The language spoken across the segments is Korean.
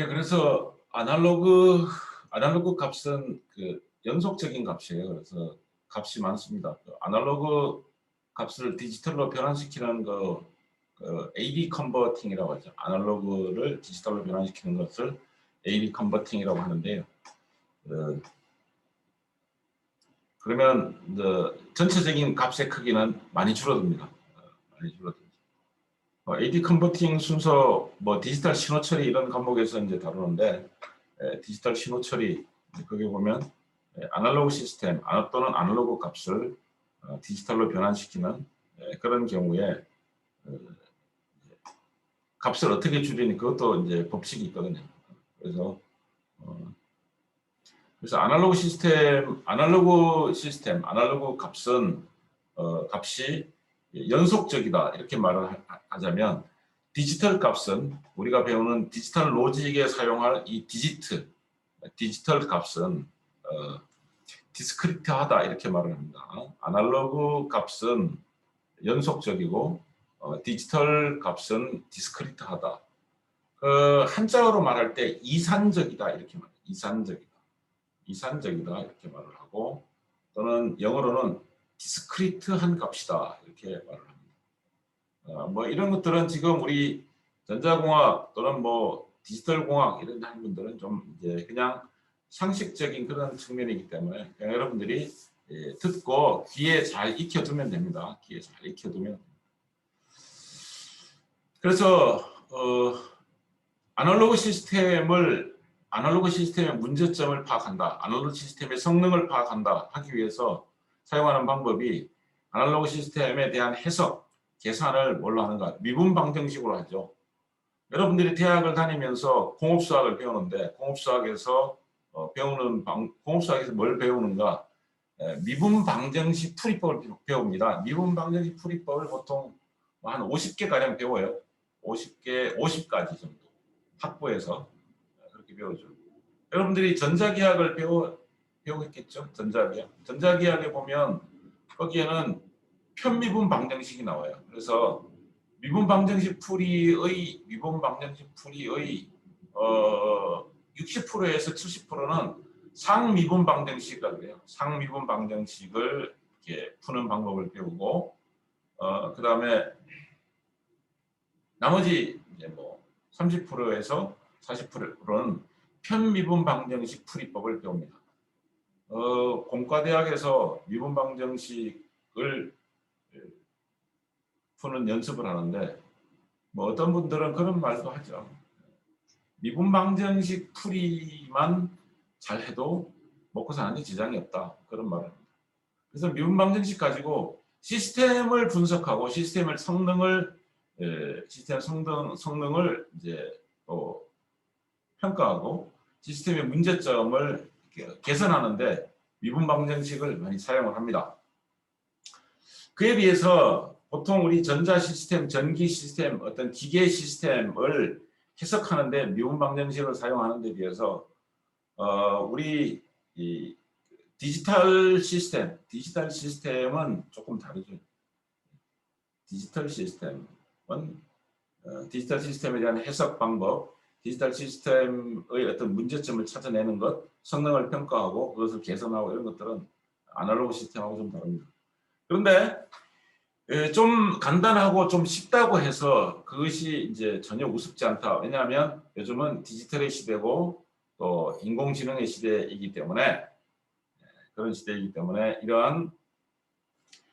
예, 그래서 아날로그 값은 그 연속적인 값이에요. 그래서 값이 많습니다. 그 아날로그 값을 디지털로 변환시키는 그 AD 컨버팅이라고 하죠. 아날로그를 디지털로 변환시키는 것을 AD 컨버팅이라고 하는데요. 그러면 전체적인 값의 크기는 많이 줄어듭니다. 많이 줄어듭니다. AD 컨버팅 순서, 디지털 신호 처리 이런 과목에서 이제 다루는데, 디지털 신호 처리, 거기 보면 아날로그 시스템 또는 아날로그 값을 디지털로 변환시키는 그런 경우에 값을 어떻게 줄이니 그것도 이제 법칙이 있거든요. 그래서 아날로그 값은 값이 연속적이다 이렇게 말을 하자면, 디지털 값은 우리가 배우는 디지털 로직에 사용할 이 디지털 값은 디스크리트하다 이렇게 말을 합니다. 아날로그 값은 연속적이고 디지털 값은 디스크리트하다. 한자어로 말할 때 이산적이다 이렇게 말해요. 이산적이다 이렇게 말을 하고, 또는 영어로는 디스크리트한 값이다 이렇게 말을 합니다. 이런 것들은 지금 우리 전자공학 또는 디지털 공학 이런 하는 분들은 좀 이제 그냥 상식적인 그런 측면이기 때문에 그냥 여러분들이 듣고 귀에 잘 익혀두면 됩니다. 귀에 잘 익혀두면. 그래서 아날로그 시스템의 문제점을 파악한다, 아날로그 시스템의 성능을 파악한다 하기 위해서 사용하는 방법이 아날로그 시스템에 대한 해석, 계산을 뭘로 하는가? 미분 방정식으로 하죠. 여러분들이 대학을 다니면서 공업수학을 배우는데, 공업수학에서 뭘 배우는가? 미분 방정식 풀이법을 배웁니다. 미분 방정식 풀이법을 보통 한 50개 가량 배워요. 50가지 정도 학부에서 그렇게 배우죠. 여러분들이 전자기학을 배우겠죠? 전자기학에 보면 거기에는 편미분 방정식이 나와요. 그래서 미분 방정식 풀이의 60%에서 70%는 상미분 방정식이라고 그래요. 상미분 방정식을 이렇게 푸는 방법을 배우고, 그 다음에 나머지 이제 30%에서 40%는 편미분 방정식 풀이법을 배웁니다. 공과대학에서 미분 방정식을 푸는 연습을 하는데, 어떤 분들은 그런 말도 하죠. 미분 방정식 풀이만 잘해도 먹고 사는데 지장이 없다, 그런 말을 합니다. 그래서 미분 방정식 가지고 시스템을 분석하고 시스템 성능을 이제 또 평가하고 시스템의 문제점을 개선하는데 미분 방정식을 많이 사용을 합니다. 그에 비해서 보통 우리 전자 시스템, 전기 시스템, 어떤 기계 시스템을 해석하는데 미분 방정식을 사용하는 데 비해서 우리 이 디지털 시스템은 조금 다르죠. 디지털 시스템에 대한 해석 방법, 디지털 시스템의 어떤 문제점을 찾아내는 것, 성능을 평가하고 그것을 개선하고 이런 것들은 아날로그 시스템하고 좀 다릅니다. 그런데 좀 간단하고 좀 쉽다고 해서 그것이 이제 전혀 우습지 않다. 왜냐하면 요즘은 디지털의 시대고 또 인공지능의 시대이기 때문에, 그런 시대이기 때문에 이러한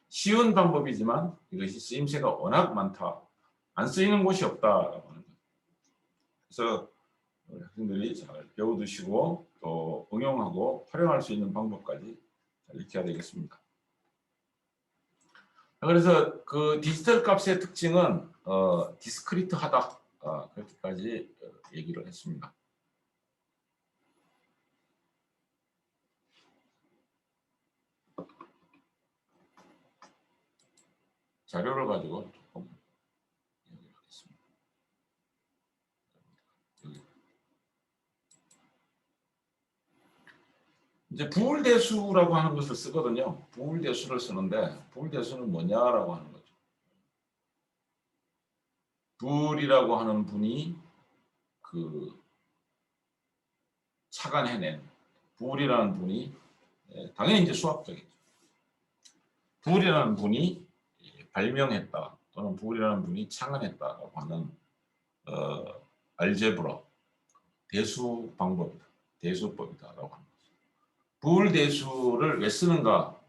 쉬운 방법이지만 이것이 쓰임새가 워낙 많다, 안 쓰이는 곳이 없다라고 하는 거죠. 그래서 학생들이 잘 배워두시고 또 응용하고 활용할 수 있는 방법까지 잘 익혀야 되겠습니다. 그래서 그 디지털 값의 특징은 디스크리트하다, 그렇게까지 얘기를 했습니다. 자료를 가지고 조금 얘기를 하겠습니다. 이제 부울대수라고 하는 것을 쓰거든요. 부울대수를 쓰는데 부울대수는 뭐냐라고 하는 거죠. 부울이라고 하는 분이 그 착안해낸 부울이라는 분이 당연히 이제 수학적이죠. 부울이라는 분이 발명했다 또는 부울이라는 분이 창안했다라고 하는 알제브라 대수 방법이다. 대수법이다라고 합니다. 부울 대수를 왜 쓰는가?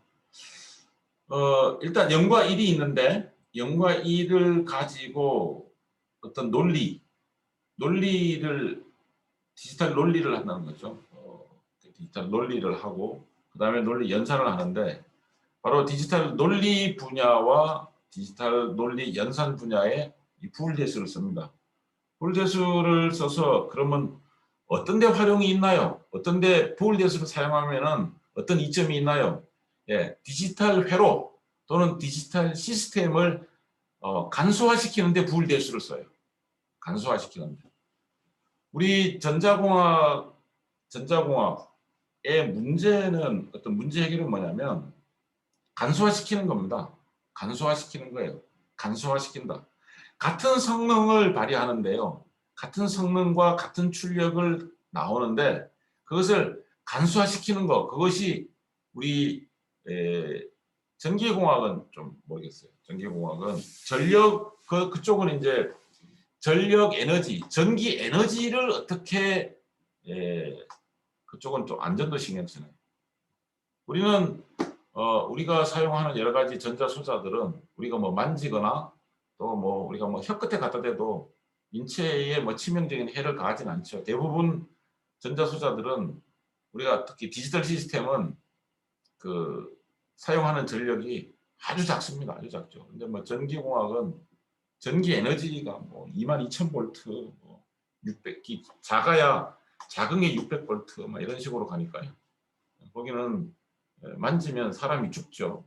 일단 0과 1이 있는데 0과 1을 가지고 어떤 논리를 디지털 논리를 한다는 거죠. 디지털 논리를 하고 그 다음에 논리 연산을 하는데 바로 디지털 논리 분야와 디지털 논리 연산 분야에 이 부울 대수를 씁니다. 부울 대수를 써서 그러면 어떤 데 활용이 있나요? 어떤 데 부울 대수를 사용하면은 어떤 이점이 있나요? 예, 디지털 회로 또는 디지털 시스템을 간소화시키는데 부울 대수를 써요. 간소화시키는데. 우리 전자공학의 문제는 어떤 문제 해결은 뭐냐면 간소화시키는 겁니다. 간소화시키는 거예요. 간소화시킨다. 같은 성능을 발휘하는데요. 같은 성능과 같은 출력을 나오는데 그것을 간소화시키는 것. 그것이 우리 전기공학은 좀 모르겠어요. 전기공학은 전력 그쪽은 이제 전력 에너지, 전기 에너지를 어떻게 그쪽은 좀 안전도 신경 쓰는. 우리는 우리가 사용하는 여러 가지 전자소자들은 우리가 뭐 만지거나 또 뭐 우리가 뭐 혀끝에 갖다 대도 인체에 뭐 치명적인 해를 가하진 않죠. 대부분 전자소자들은 우리가 특히 디지털 시스템은 그 사용하는 전력이 아주 작습니다. 아주 작죠. 근데 뭐 전기공학은 전기 에너지가 뭐 22,000볼트, 뭐 600, 작은 게 600볼트, 막 이런 식으로 가니까요. 거기는 만지면 사람이 죽죠.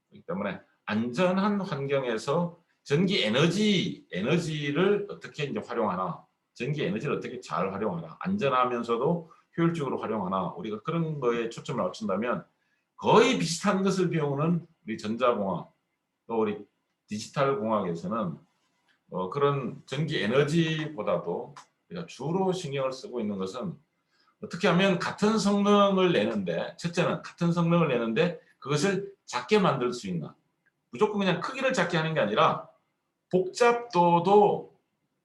그렇기 때문에 안전한 환경에서 전기 에너지를 어떻게 이제 활용하나, 전기 에너지를 어떻게 잘 활용하나, 안전하면서도 효율적으로 활용하나, 우리가 그런 거에 초점을 맞춘다면 거의 비슷한 것을 배우는 우리 전자공학, 또 우리 디지털 공학에서는 그런 전기 에너지보다도 우리가 주로 신경을 쓰고 있는 것은 어떻게 하면 같은 성능을 내는데, 첫째는 같은 성능을 내는데 그것을 작게 만들 수 있나. 무조건 그냥 크기를 작게 하는 게 아니라 복잡도도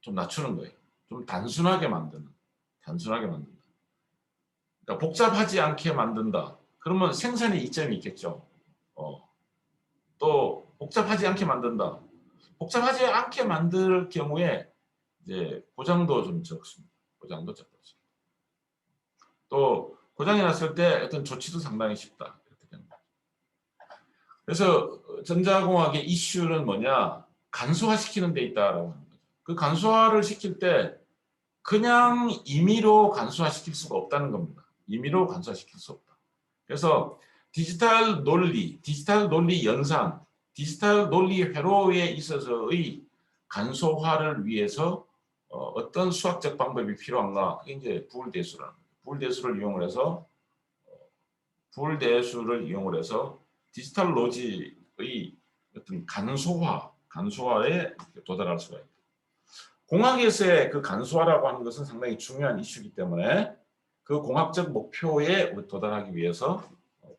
좀 낮추는 거예요. 좀 단순하게 만든다. 그러니까 복잡하지 않게 만든다. 그러면 생산에 이점이 있겠죠. 또 복잡하지 않게 만든다. 복잡하지 않게 만들 경우에 이제 고장도 좀 적습니다. 고장도 적습니다. 또 고장이 났을 때 어떤 조치도 상당히 쉽다. 이렇게 됩니다. 그래서 전자공학의 이슈는 뭐냐? 간소화시키는 데 있다라고 하는 거죠. 그 간소화를 시킬 때 그냥 임의로 간소화시킬 수가 없다는 겁니다. 임의로 간소화시킬 수 없다. 그래서 디지털 논리 연산, 디지털 논리 회로에 있어서의 간소화를 위해서 어떤 수학적 방법이 필요한가? 그게 이제 부울 대수라는 거예요. 부울 대수를 이용을 해서 디지털 로직의 어떤 간소화에 도달할 수가 있다. 공학에서의 그 간소화라고 하는 것은 상당히 중요한 이슈이기 때문에 그 공학적 목표에 도달하기 위해서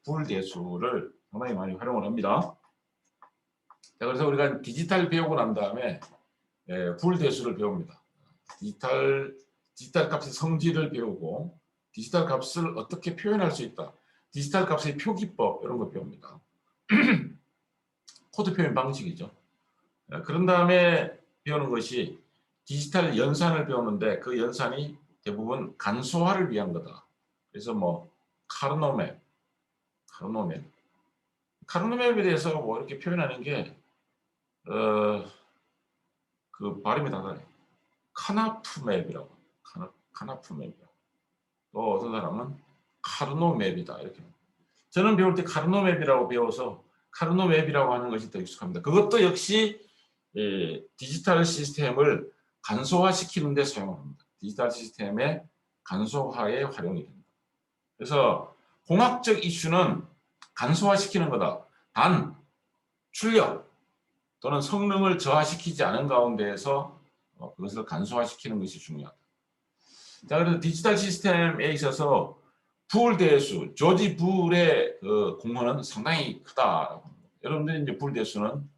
부울 대수를 상당히 많이 활용을 합니다. 자, 그래서 우리가 디지털 배우고 난 다음에 부울 대수를 배웁니다. 디지털 값의 성질을 배우고 디지털 값을 어떻게 표현할 수 있다. 디지털 값의 표기법 이런 거 배웁니다. 코드 표현 방식이죠. 그런 다음에 배우는 것이 디지털 연산을 배우는데 그 연산이 대부분 간소화를 위한 거다. 그래서 뭐 카르노맵에 대해서 뭐 이렇게 표현하는 게 그 발음이 달라요. 카나프맵이라고. 또 어떤 사람은 카르노맵이다 이렇게. 저는 배울 때 카르노맵이라고 배워서 카르노맵이라고 하는 것이 더 익숙합니다. 그것도 역시 디지털 시스템을 간소화시키는 데 사용합니다. 디지털 시스템의 간소화에 활용이 됩니다. 그래서 공학적 이슈는 간소화시키는 거다. 단 출력 또는 성능을 저하시키지 않은 가운데에서 그것을 간소화시키는 것이 중요하다. 자, 그래서 디지털 시스템에 있어서 불 대수, 조지 불의 그 공헌은 상당히 크다. 여러분들이 이제 불 대수는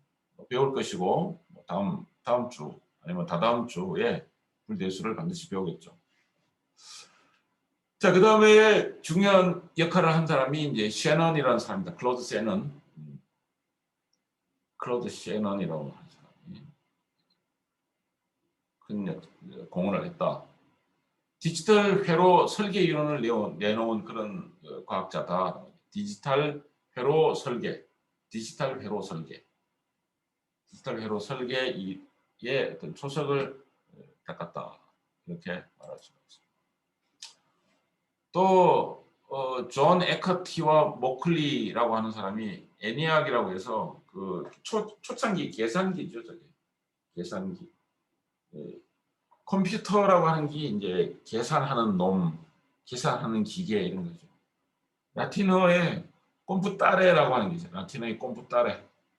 배울 것이고 다음 주 아니면 다다음 주에 불 대수를 반드시 배우겠죠. 자, 그 다음에 중요한 역할을 한 사람이 이제 셰넌이라는 사람입니다. 클로드 셰넌. 클로드 셰넌이라고 하는 사람이 큰 공헌을 했다. 디지털 회로 설계 이론을 내놓은 그런 과학자다. 디지털 회로 설계, 디지털 회로 설계의 어떤 초석을 닦았다. 이렇게 말할 수가 있습니다. 또 존 에커티와 모클리라고 하는 사람이 애니악이라고 해서 그 초창기 계산기죠, 저게 계산기. 컴퓨터라고 하는 게 이제 계산하는 놈, 계산하는 기계 이런 거죠. 라틴어에 컴퓨타레라고 하는 게 있어요. 라틴어의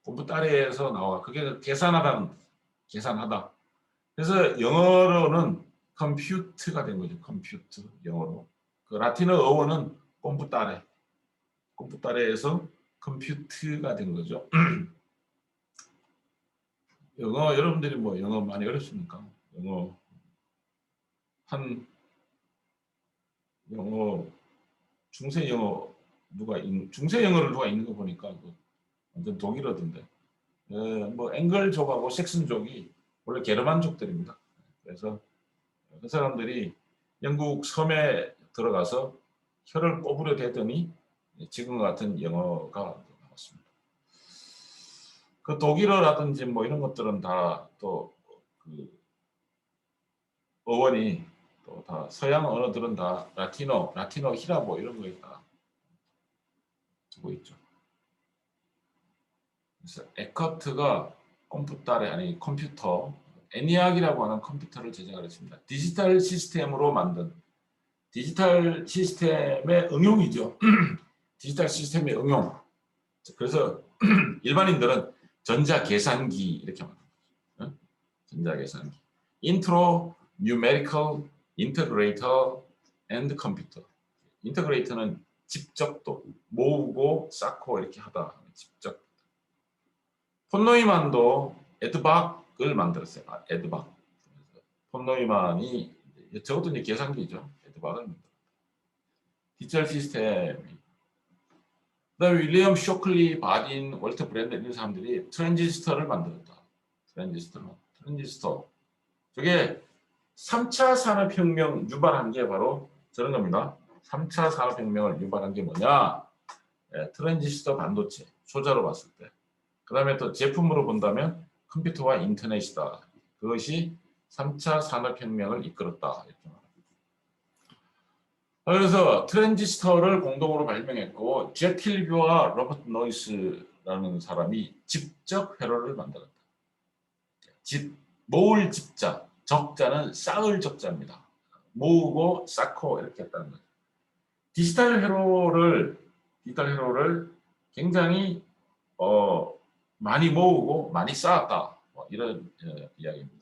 컴퓨타레에서 나와. 그게 계산하다. 그래서 영어로는 컴퓨트가 된 거죠. 컴퓨트 영어로. 그 라틴어 어원은 컴퓨타레에서 컴퓨트가 된 거죠. 영어 여러분들이 뭐 영어 많이 어렵습니까? 영어 중세 영어를 누가 읽는 거 보니까 완전 독일어던데. 뭐 앵글족하고 색슨족이 원래 게르만족들입니다. 그래서 그 사람들이 영국 섬에 들어가서 혀를 꼬부려 대더니 지금과 같은 영어가 나왔습니다. 그 독일어라든지 뭐 이런 것들은 다 또 그 어원이 또 다 서양 언어들은 다 라틴어, 히라보 이런 거에 다 두고 있죠. 그래서 에커트가 컴퓨터, 애니악이라고 하는 컴퓨터를 제작을 했습니다. 디지털 시스템으로 만든 디지털 시스템의 응용이죠. 디지털 시스템의 응용. 그래서 일반인들은 전자계산기 이렇게 말합니다. 전자계산기. 인트로, 뉴메리컬, 인터그레이터, 앤드 컴퓨터. 인터그레이터는 집적도, 모으고 쌓고 이렇게 하다. 집적. 폰 노이만도 에드박을 만들었어요. 에드박. 폰 노이만이 저것도 이제 계산기죠. 에드박을 만들었다. 디지털 시스템이. 그다음에 윌리엄 쇼클리, 바딘, 월터 브랜드 이런 사람들이 트랜지스터를 만들었다. 트랜지스터. 저게 3차 산업혁명 유발한 게 바로 저런 겁니다. 3차 산업혁명을 유발한 게 뭐냐? 트랜지스터 반도체, 소자로 봤을 때. 그 다음에 또 제품으로 본다면 컴퓨터와 인터넷이다. 그것이 3차 산업혁명을 이끌었다. 이렇게 말합니다. 그래서 트랜지스터를 공동으로 발명했고 잭 킬비와 로버트 노이스라는 사람이 집적 회로를 만들었다. 모을 집자, 적자는 쌓을 적자입니다. 모으고 쌓고 이렇게 했다는 거죠. 디지털 회로를 굉장히 많이 모으고 많이 쌓았다. 뭐 이런 이야기입니다.